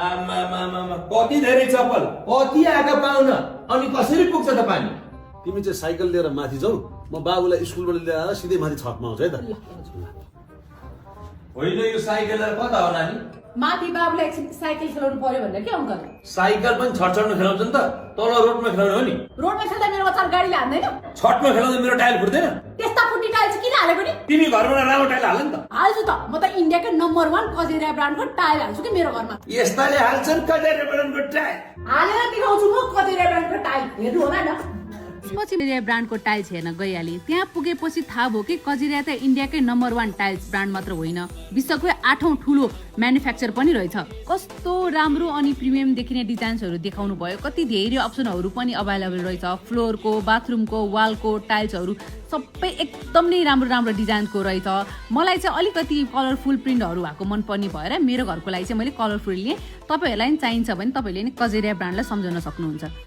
कति धेरै चप्पल, कति आएका पाउन, अनि कसरी पुग्छ त पानी? तिमी चाहिँ साइकल लिएर माथि जाऊ, म बाबुलाई स्कुलबाट ल्याएर सिधै माथि छतमा आउँछु है त। होइन यो साइकल कता हो नानी? माथि बाबुले एकछिन साइकल खेलाउनु पर्यो भनेर के अङ्कल? साइकल पनि छट छटमा खेलाउँछ नि त, तल रोडमा खेलाउने हो नि। रोडमा खेल्दा मेरो बच्चा गाडीले हान्दैन? छटमा खेलाउँदा मेरो टायल फुट्दैन? त्यस्ता फुट्टी टाइल चाहिँ किन हालेको नि? तिमी घरमा राम्रो टायल हाल नि त। हाल्छु त, म त इन्डियाकै नम्बर 1 कजेरिया ब्रान्डको टाइल हाल्छु कि मेरो घरमा। यस्ताले हाल्छन् कजेरिया ब्रान्डको टायल। हालेर देखाउँछु म कजेरिया ब्रान्डको टाइल, हेर्नु होला न। पछि कजिरिया ब्रान्डको टाइल्स हेर्न गइहालेँ। त्यहाँ पुगेपछि थाहा भयो कि कजिरिया त इन्डियाकै नम्बर 1 टाइल्स ब्रान्ड मात्र होइन, विश्वकै 8औं ठुलो म्यानुफ्याक्चर पनि रहेछ। कस्तो राम्रो अनि प्रिमियम देखिने डिजाइन्सहरू देखाउनु भयो। कति धेरै अप्सनहरू पनि अभाइलेबल रहेछ। फ्लोरको, बाथरुमको, वालको टाइल्सहरू सबै एकदम नै राम्रो राम्रो डिजाइनको रहेछ। मलाई चाहिँ अलिकति कलरफुल प्रिन्टहरू भएको मनपर्ने भएर मेरो घरको लागि चाहिँ मैले कलरफुल लिएँ। तपाईँहरूलाई चाहिन्छ भने तपाईँहरूले नि कजिरिया ब्रान्डलाई सम्झाउन सक्नुहुन्छ।